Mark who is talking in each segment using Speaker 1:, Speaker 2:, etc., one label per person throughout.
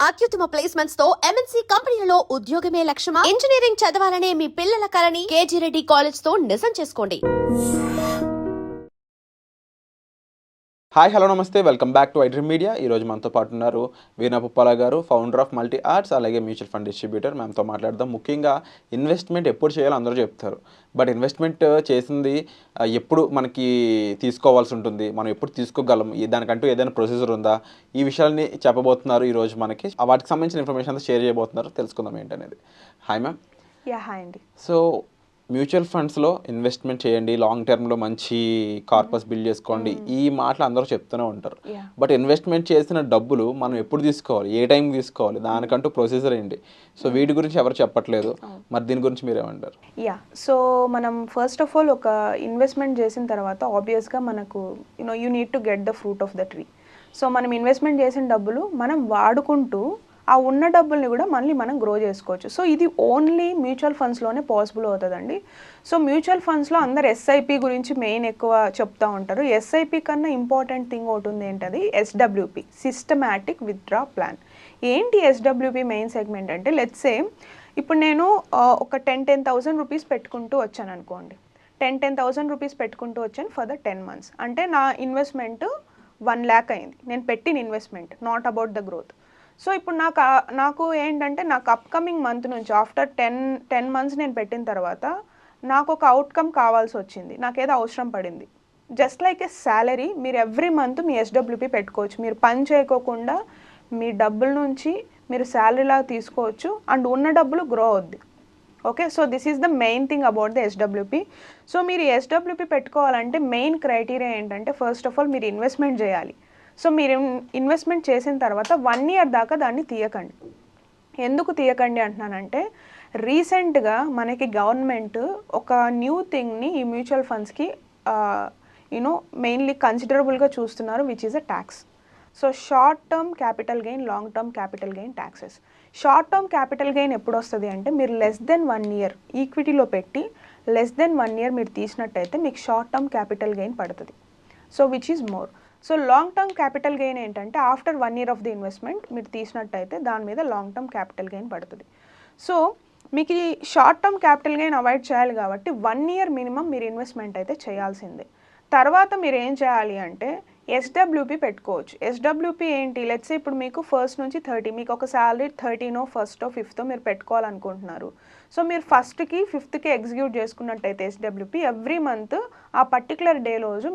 Speaker 1: అత్యుత్తమ ప్లేస్మెంట్స్ తో ఎంఎన్సీ కంపెనీలలో ఉద్యోగమే లక్ష్యమా? ఇంజనీరింగ్ చదవాలనే మీ పిల్లల కలని కేజీ రెడ్డి కాలేజ్ తో నిజం చేసుకోండి.
Speaker 2: హాయ్ హలో నమస్తే, welcome back to iDream media. ఈరోజు మనతో పాటు ఉన్నారు వీణా పుప్పాల గారు, ఫౌండర్ ఆఫ్ మల్టీ ఆర్ట్స్, అలాగే మ్యూచువల్ ఫండ్ డిస్ట్రిబ్యూటర్. మనతో మాట్లాడదాం. ముఖ్యంగా ఇన్వెస్ట్మెంట్ ఎప్పుడు చేయాలో అందరూ చెప్తారు, బట్ ఇన్వెస్ట్మెంట్ చేసింది ఎప్పుడు మనకి తీసుకోవాల్సి ఉంటుంది, మనం ఎప్పుడు తీసుకోగలం, దానికంటూ ఏదైనా ప్రొసీజర్ ఉందా, ఈ విషయాల్ని చెప్పబోతున్నారు ఈరోజు మనకి. వాటికి సంబంధించిన ఇన్ఫర్మేషన్ అంతా షేర్ చేయబోతున్నారు. తెలుసుకుందాం ఏంటనేది. Hi ma'am.
Speaker 3: హాయ్ అండి.
Speaker 2: సో మ్యూచువల్ ఫండ్స్లో ఇన్వెస్ట్మెంట్ చేయండి, లాంగ్ టర్మ్లో మంచి కార్పస్ బిల్డ్ చేసుకోండి, ఈ మాటలు అందరూ చెప్తూనే ఉంటారు. బట్ ఇన్వెస్ట్మెంట్ చేసిన డబ్బులు మనం ఎప్పుడు తీసుకోవాలి, ఏ టైం తీసుకోవాలి, దానికంటూ ప్రొసీజర్ ఏంటి? సో వీటి గురించి ఎవరు చెప్పట్లేదు. మరి దీని గురించి మీరేమంటారు?
Speaker 3: సో మనం ఫస్ట్ ఆఫ్ ఆల్ ఒక ఇన్వెస్ట్మెంట్ చేసిన తర్వాత ఆబ్వియస్గా మనకు you need to get the fruit of the tree. So మనం ఇన్వెస్ట్మెంట్ చేసిన డబ్బులు మనం వాడుకుంటూ ఆ ఉన్న డబ్బుల్ని కూడా మళ్ళీ మనం గ్రో చేసుకోవచ్చు. సో ఇది ఓన్లీ మ్యూచువల్ ఫండ్స్లోనే పాసిబుల్ అవుతుందండి. సో మ్యూచువల్ ఫండ్స్లో అందరు ఎస్ఐపి గురించి మెయిన్ ఎక్కువ చెప్తూ ఉంటారు. ఎస్ఐపి కన్నా ఇంపార్టెంట్ థింగ్ ఒకటి ఉంది, ఏంటది ఎస్డబ్ల్యూపి, సిస్టమాటిక్ విత్డ్రా ప్లాన్. ఏంటి ఎస్డబ్ల్యూపి మెయిన్ సెగ్మెంట్ అంటే, లెట్స్ సే ఇప్పుడు నేను ఒక 10,000 రూపీస్ పెట్టుకుంటూ వచ్చాను అనుకోండి. 10,000 రూపీస్ పెట్టుకుంటూ వచ్చాను ఫర్ ద 10 months. అంటే నా ఇన్వెస్ట్మెంట్ 1 lakh అయింది, నేను పెట్టిన investment, not about the growth. So ఇప్పుడు నాకు ఏంటంటే, నాకు అప్కమింగ్ మంత్ నుంచి ఆఫ్టర్ 10 months నేను పెట్టిన తర్వాత నాకు ఒక అవుట్కమ్ కావాల్సి వచ్చింది, నాకేదో అవసరం పడింది. జస్ట్ లైక్ ఏ శాలరీ, మీరు ఎవ్రీ మంత్ మీ ఎస్డబ్ల్యూపీ పెట్టుకోవచ్చు. మీరు పని చేయకోకుండా మీ డబ్బుల నుంచి మీరు శాలరీలాగా తీసుకోవచ్చు, అండ్ ఉన్న డబ్బులు గ్రో అవుద్ది. Okay, so this is the main thing about the SWP. So మీరు ఎస్డబ్ల్యూపీ పెట్టుకోవాలంటే మెయిన్ క్రైటీరియా ఏంటంటే, ఫస్ట్ ఆఫ్ ఆల్ మీరు ఇన్వెస్ట్మెంట్ చేయాలి. సో మీరు ఇన్వెస్ట్మెంట్ చేసిన తర్వాత 1 year దాకా దాన్ని తీయకండి. ఎందుకు తీయకండి అంటున్నానంటే, రీసెంట్గా మనకి గవర్నమెంట్ ఒక న్యూ థింగ్ని ఈ మ్యూచువల్ ఫండ్స్కి మెయిన్లీ కన్సిడరబుల్గా చూస్తున్నారు, which is a tax. So short term capital gain, long term capital gain taxes. Short term capital gain ఎప్పుడు వస్తుంది అంటే, మీరు లెస్ దెన్ 1 year ఈక్విటీలో పెట్టి లెస్ దెన్ 1 year మీరు తీసినట్టయితే మీకు షార్ట్ టర్మ్ క్యాపిటల్ గెయిన్ పడుతుంది. So which is more. So long term capital gain ఏంటంటే, after 1 year of the investment మీరు తీసినట్టయితే దాని మీద లాంగ్ టర్మ్ క్యాపిటల్ గెయిన్ పడుతుంది. సో మీకు ఈ short term capital gain avoid చేయాలి కాబట్టి 1 year మినిమం మీరు ఇన్వెస్ట్మెంట్ అయితే చేయాల్సిందే. తర్వాత మీరు ఏం చేయాలి అంటే ఎస్డబ్ల్యూపీ పెట్టుకోవచ్చు. ఎస్డబ్ల్యూపీ ఏంటి, లెట్స్ ఇప్పుడు మీకు 1st నుంచి 30, మీకు ఒక శాలరీ 13 1st 5th మీరు పెట్టుకోవాలనుకుంటున్నారు. సో మీరు 1st-కి 5th-కి ఎగ్జిక్యూట్ చేసుకున్నట్టయితే ఎస్డబ్ల్యూపీ ఎవ్రీ మంత్ ఆ పర్టికులర్ డే రోజు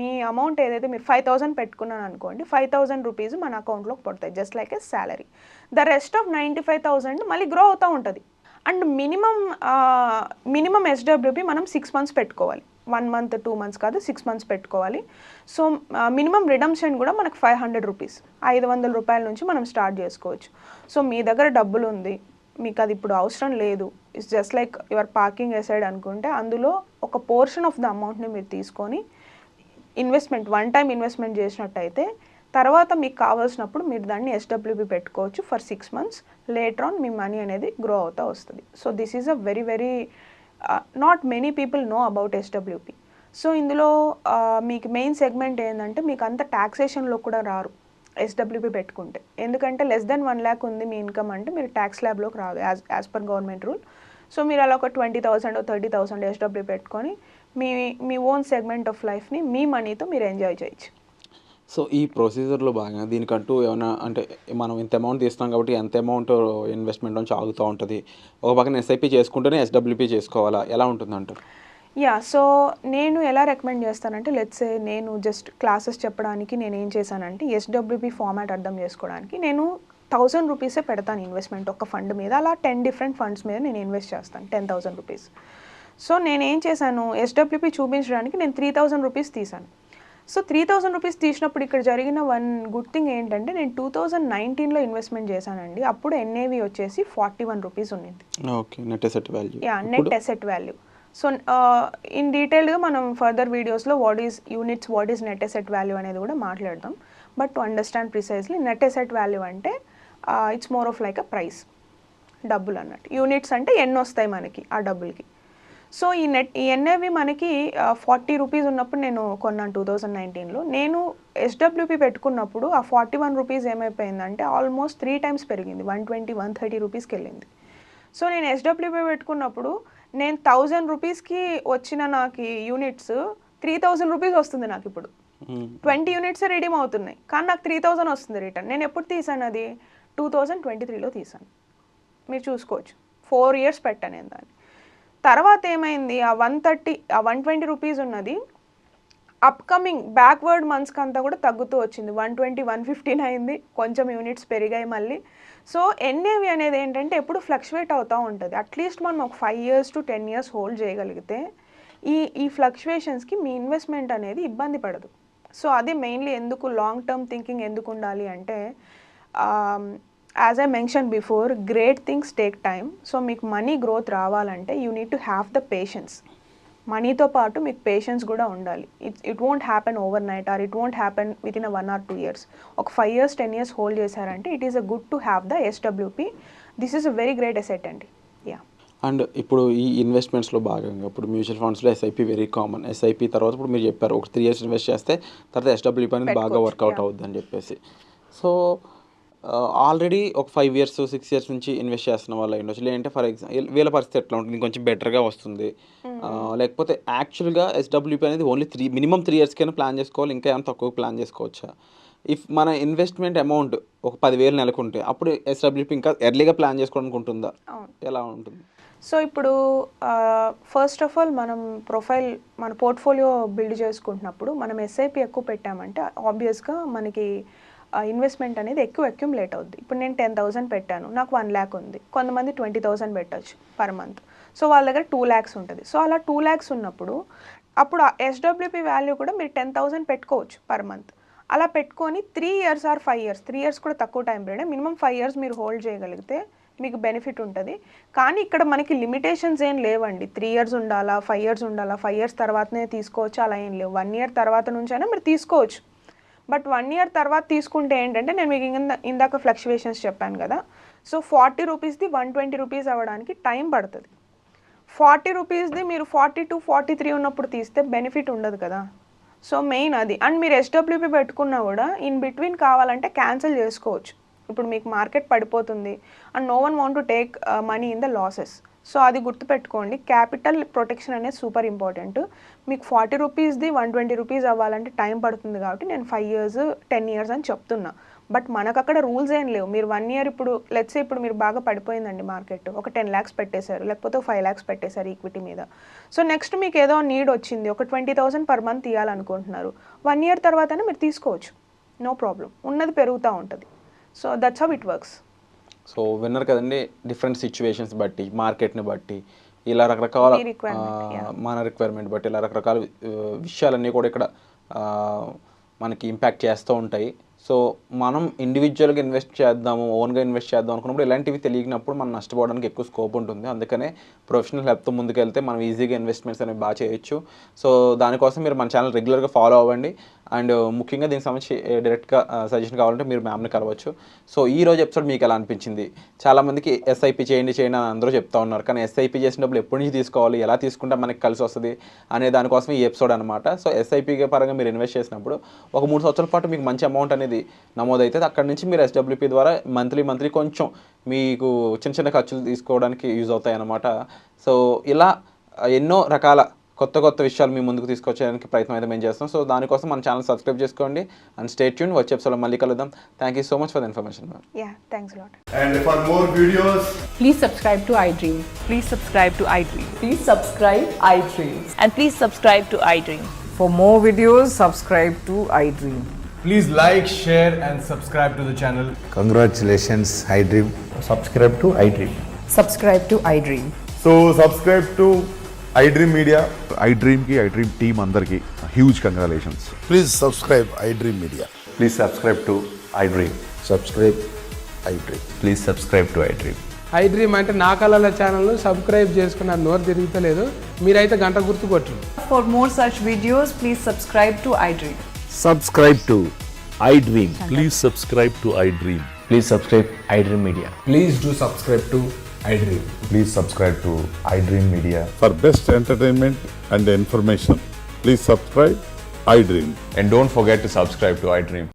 Speaker 3: మీ అమౌంట్ ఏదైతే మీరు 5,000 పెట్టుకున్నాను అనుకోండి, 5,000 రూపీస్ మన అకౌంట్లోకి పడతాయి, just like A salary. The rest of 95,000 మళ్ళీ గ్రో అవుతూ ఉంటుంది. అండ్ మినిమం ఎస్డబ్ల్యూపీ మనం 6 months పెట్టుకోవాలి. 1 month 2 months కాదు, 6 months పెట్టుకోవాలి. సో మినిమం రిడమ్షన్ కూడా మనకు 500 రూపీస్, 500 రూపాయల నుంచి మనం స్టార్ట్ చేసుకోవచ్చు. సో మీ దగ్గర డబ్బులు ఉంది, మీకు అది ఇప్పుడు అవసరం లేదు, it's just like your parking aside అనుకుంటే, అందులో ఒక పోర్షన్ ఆఫ్ ద అమౌంట్ని మీరు తీసుకొని ఇన్వెస్ట్మెంట్ 1 time ఇన్వెస్ట్మెంట్ చేసినట్టయితే తర్వాత మీకు కావాల్సినప్పుడు మీరు దాన్ని ఎస్డబ్ల్యూపీ పెట్టుకోవచ్చు for 6 months. Later on me money అనేది గ్రో అవుతూ వస్తుంది. So this is a very very not many people know about SWP. So ఇందులో మీకు మెయిన్ సెగ్మెంట్ ఏంటంటే, మీకు అంత ట్యాక్సేషన్లో కూడా రారు ఎస్డబ్ల్యూపీ పెట్టుకుంటే. ఎందుకంటే లెస్ దెన్ 1 lakh ఉంది మీ ఇన్కమ్ అంటే మీరు ట్యాక్స్ ల్యాబ్లోకి రాదు as per government rule. So మీరు అలా ఒక 20,000 30,000 ఎస్డబ్ల్యూ పెట్టుకొని మీ ఓన్ సెగ్మెంట్ ఆఫ్ లైఫ్ని మీ మనీతో మీరు ఎంజాయ్ చేయొచ్చు.
Speaker 2: సో ఈ ప్రొసీజర్లో భాగంగా దీనికంటూ ఏమైనా అంటే, మనం ఇంత అమౌంట్ తీస్తున్నాం కాబట్టి ఎంత అమౌంట్ ఇన్వెస్ట్మెంట్ నుంచి ఆగుతూ ఉంటుంది, ఒక పక్కన ఎస్ఐపి చేసుకుంటేనే ఎస్డబ్ల్యూపీ చేసుకోవాలా, ఎలా ఉంటుందంటారు?
Speaker 3: సో నేను ఎలా రికమెండ్ చేస్తానంటే, లెట్స్ సే నేను జస్ట్ క్లాసెస్ చెప్పడానికి నేను ఏం చేశానంటే, ఎస్డబ్ల్యూపీ ఫార్మాట్ అర్థం చేసుకోవడానికి నేను 1,000 రూపీసే పెడతాను ఇన్వెస్ట్మెంట్ ఒక ఫండ్ మీద. అలా 10 different ఫండ్స్ మీద నేను ఇన్వెస్ట్ చేస్తాను 10,000 రూపీస్. సో నేను ఏం చేశాను, ఎస్డబ్ల్యూపీ చూపించడానికి నేను 3,000 రూపీస్ తీసాను. సో 3,000 రూపీస్ తీసినప్పుడు ఇక్కడ జరిగిన వన్ గుడ్ థింగ్ ఏంటంటే, నేను 2019లో ఇన్వెస్ట్మెంట్ చేశానండి. అప్పుడు ఎన్ఏవి వచ్చేసి 41 రూపీస్ ఉన్నింది.
Speaker 2: Okay, net asset value.
Speaker 3: Net asset value. So in డీటెయిల్గా మనం ఫర్దర్ వీడియోస్లో what is units, what is net asset value అనేది కూడా మాట్లాడదాం. But to understand precisely, net asset value అంటే it's more of like a price, డబ్బులు అన్నట్టు. Units అంటే ఎన్ని వస్తాయి మనకి ఆ డబ్బులకి. సో ఈ ఎన్ఏవి మనకి 40 రూపీస్ ఉన్నప్పుడు నేను కొన్నాను 2019లో. నేను ఎస్డబ్ల్యూపీ పెట్టుకున్నప్పుడు ఆ 41 రూపీస్ ఏమైపోయిందంటే ఆల్మోస్ట్ 3 టైమ్స్ పెరిగింది, 120, 130 రూపీస్కి వెళ్ళింది. సో నేను ఎస్డబ్ల్యూపీ పెట్టుకున్నప్పుడు నేను 1000 రూపీస్కి వచ్చిన నాకు యూనిట్స్ 3000 రూపీస్ వస్తుంది నాకు ఇప్పుడు. 20 యూనిట్స్ రిడీమ్ అవుతున్నాయి కానీ నాకు 3000 వస్తుంది రిటర్న్. నేను ఎప్పుడు తీసాను అది 2023లో తీసాను, మీరు చూసుకోవచ్చు. 4 ఇయర్స్ పెట్టాను నేను దాన్ని. తర్వాత ఏమైంది, ఆ 120 రూపీస్ ఉన్నది అప్కమింగ్ బ్యాక్వర్డ్ మంత్స్కి అంతా కూడా తగ్గుతూ వచ్చింది. 120, 115 అయింది, కొంచెం యూనిట్స్ పెరిగాయి మళ్ళీ. సో ఎన్ఏవి అనేది ఏంటంటే ఎప్పుడు ఫ్లక్చువేట్ అవుతూ ఉంటుంది. అట్లీస్ట్ మనం ఒక 5 years to 10 years హోల్డ్ చేయగలిగితే ఈ ఫ్లక్చువేషన్స్కి మీ ఇన్వెస్ట్మెంట్ అనేది ఇబ్బంది పడదు. సో అది మెయిన్లీ ఎందుకు లాంగ్ టర్మ్ థింకింగ్ ఎందుకు ఉండాలి అంటే, as I mention before, great things take time. So మీకు మనీ గ్రోత్ రావాలంటే you need to have the patience. మనీతో పాటు మీకు పేషెన్స్ కూడా ఉండాలి. It won't happen overnight or it won't happen within 1 or 2 years. ఒక 5 years 10 years hold చేశారంటే it is a good to have the SWP. This is a very great asset అండి. Yeah.
Speaker 2: And ఇప్పుడు ఈ ఇన్వెస్ట్మెంట్స్లో భాగంగా ఇప్పుడు mutual ఫండ్స్లో SIP very common. SIP తర్వాత ఇప్పుడు మీరు చెప్పారు ఒక 3 years ఇన్వెస్ట్ చేస్తే తర్వాత ఎస్డబ్ల్యూపీ అనేది బాగా వర్కౌట్ అవుద్ది అని చెప్పేసి. సో ఆల్రెడీ ఒక 5 years 6 years నుంచి ఇన్వెస్ట్ చేస్తున్న వాళ్ళు ఉండొచ్చు, లేదంటే ఫర్ ఎగ్జాంపుల్ వీళ్ళ పరిస్థితి ఎట్లా ఉంటుంది, కొంచెం బెటర్గా వస్తుంది, లేకపోతే యాక్చువల్గా ఎస్డబ్ల్యూపీ అనేది ఓన్లీ మినిమం 3 yearsకైనా ప్లాన్ చేసుకోవాలి, ఇంకా ఏమైనా తక్కువ ప్లాన్ చేసుకోవచ్చా? ఇఫ్ మన ఇన్వెస్ట్మెంట్ అమౌంట్ ఒక 10,000 నెలకు ఉంటే అప్పుడు ఎస్డబ్ల్యూపీ ఇంకా ఎర్లీగా ప్లాన్ చేసుకోవడానికి ఉంటుందా, ఎలా ఉంటుంది?
Speaker 3: సో ఇప్పుడు ఫస్ట్ ఆఫ్ ఆల్ మనం మన పోర్ట్ఫోలియో బిల్డ్ చేసుకుంటున్నప్పుడు మనం ఎస్ఐపి ఎక్కువ పెట్టామంటే ఆబ్వియస్గా మనకి ఇన్వెస్ట్మెంట్ అనేది ఎక్కువ అక్యుములేట్ అవుద్ది. ఇప్పుడు నేను 10,000 పెట్టాను, నాకు 1 lakh ఉంది. కొంతమంది 20,000 పెట్టచ్చు పర్ మంత్. సో వాళ్ళ దగ్గర 2 lakhs ఉంటుంది. సో అలా 2 lakhs ఉన్నప్పుడు అప్పుడు ఎస్డబ్ల్యూపీ వాల్యూ కూడా మీరు 10,000 పెట్టుకోవచ్చు పర్ మంత్. అలా పెట్టుకొని 3 years or 5 years, 3 years కూడా తక్కువ టైం పీరియడ్, మినిమం 5 years మీరు హోల్డ్ చేయగలిగితే మీకు బెనిఫిట్ ఉంటుంది. కానీ ఇక్కడ మనకి లిమిటేషన్స్ ఏం లేవండి. 3 years ఉండాలా, 5 years ఉండాలా, 5 years తర్వాతనే తీసుకోవచ్చు అలా ఏం లేవు. 1 year తర్వాత నుంచైనా మీరు తీసుకోవచ్చు. బట్ 1 year తర్వాత తీసుకుంటే ఏంటంటే నేను మీకు ఇందాక ఫ్లక్చువేషన్స్ చెప్పాను కదా. సో 40 రూపీస్ది 120 రూపీస్ అవ్వడానికి టైం పడుతుంది. 40 రూపీస్ది మీరు 42, 43 ఉన్నప్పుడు తీస్తే బెనిఫిట్ ఉండదు కదా. సో మెయిన్ అది. అండ్ మీరు ఎస్డబ్ల్యూపీ పెట్టుకున్నా కూడా ఇన్ బిట్వీన్ కావాలంటే క్యాన్సిల్ చేసుకోవచ్చు. ఇప్పుడు మీకు మార్కెట్ పడిపోతుంది and no one want to take money in the losses. So అది గుర్తుపెట్టుకోండి. క్యాపిటల్ ప్రొటెక్షన్ అనేది సూపర్ ఇంపార్టెంట్. మీకు 40 రూపీస్ది 120 రూపీస్ అవ్వాలంటే టైం పడుతుంది కాబట్టి నేను 5 years 10 years అని చెప్తున్నా. బట్ మనకు అక్కడ రూల్స్ ఏం లేవు. మీరు 1 year ఇప్పుడు లెట్స్ ఇప్పుడు మీరు బాగా పడిపోయిందండి మార్కెట్, ఒక 10 lakhs పెట్టేశారు, లేకపోతే 5 lakhs పెట్టేశారు ఈక్విటీ మీద. సో నెక్స్ట్ మీకు ఏదో నీడ్ వచ్చింది, ఒక 20,000 పర్ మంత్ ఇవ్వాలనుకుంటున్నారు. 1 year తర్వాతనే మీరు తీసుకోవచ్చు, నో ప్రాబ్లం. ఉన్నది పెరుగుతూ ఉంటుంది. So that's how it works.
Speaker 2: So విన్నారు కదండి, డిఫరెంట్ సిచ్యువేషన్స్ బట్టి, మార్కెట్ని బట్టి, ఇలా రకరకాల మన రిక్వైర్మెంట్ బట్టి ఇలా రకరకాల విషయాలన్నీ కూడా ఇక్కడ మనకి ఇంపాక్ట్ చేస్తూ ఉంటాయి. సో మనం ఇండివిజువల్గా ఇన్వెస్ట్ చేద్దాము, ఓన్గా ఇన్వెస్ట్ చేద్దాం అనుకున్నప్పుడు ఇలాంటివి తెలియనప్పుడు మనం నష్టపోవడానికి ఎక్కువ స్కోప్ ఉంటుంది. అందుకనే ప్రొఫెషనల్ హెల్ప్తో ముందుకెళ్తే మనం ఈజీగా ఇన్వెస్ట్మెంట్స్ అనేవి బాగా చేయొచ్చు. సో దానికోసం మీరు మన ఛానల్ రెగ్యులర్గా ఫాలో అవ్వండి. అండ్ ముఖ్యంగా దీనికి సంబంధించి డైరెక్ట్గా సజెషన్ కావాలంటే మీరు మ్యామ్ని కలవచ్చు. సో ఈ రోజు ఎపిసోడ్ మీకు ఎలా అనిపించింది? చాలామందికి ఎస్ఐపి చేయండి అని అందరూ చెప్తా ఉన్నారు, కానీ ఎస్ఐపి చేసినప్పుడు ఎప్పటి నుంచి తీసుకోవాలి, ఎలా తీసుకుంటే మనకి కలిసి వస్తుంది అనే దానికోసం ఈ ఎపిసోడ్ అనమాట. సో ఎస్ఐపి పరంగా మీరు ఇన్వెస్ట్ చేసినప్పుడు ఒక 3 సంవత్సరాల పాటు మీకు మంచి అమౌంట్ అనేది నమోదైతే అక్కడ నుంచి మీరు ఎస్డబ్ల్యూపీ ద్వారా మంత్లీ కొంచెం మీకు చిన్న ఖర్చులు తీసుకోవడానికి యూజ్ అవుతాయి అన్నమాట. సో ఇలా ఎన్నో రకాల కొత్త విషయాలు మీ ముందుకు తీసుకొచ్చేయడానికి ప్రయత్నం అయితే మేము చేస్తాం. సో దానికోసం మన ఛానల్ సబ్స్క్రైబ్ చేసుకోండి అండ్ స్టే ట్యూన్. వచ్చే ఎపిసోడ్లో మళ్ళీ కలుద్దాం. Thank you so much for the information.
Speaker 3: Yeah, thanks a lot.
Speaker 4: And for more videos,
Speaker 5: Please subscribe to iDream.
Speaker 6: Please subscribe to iDream.
Speaker 5: Please subscribe iDream.
Speaker 6: And please subscribe to iDream.
Speaker 5: For more videos, subscribe to iDream.
Speaker 4: please like, share and subscribe to the channel.
Speaker 7: Congratulations, iDream.
Speaker 8: Subscribe to iDream.
Speaker 5: Subscribe to iDream.
Speaker 8: So subscribe to iDream Media.
Speaker 9: iDream ki iDream team andarki huge congratulations.
Speaker 7: Please subscribe iDream Media.
Speaker 8: Please subscribe to iDream.
Speaker 7: Subscribe iDream.
Speaker 8: Please subscribe to iDream.
Speaker 10: iDream అంటే నా కళల ఛానల్ను subscribe చేసుకున్న నోరు తిరుగుతలేదు, మీరైతే గంట గుర్తు కొట్టండి.
Speaker 5: For more such videos, please subscribe to iDream.
Speaker 9: Subscribe to iDream.
Speaker 11: Please subscribe to iDream.
Speaker 8: Please subscribe iDream Media.
Speaker 10: Please do subscribe to iDream.
Speaker 8: Please subscribe to iDream Media.
Speaker 7: For best entertainment and information, please subscribe iDream.
Speaker 8: And don't forget to subscribe to iDream.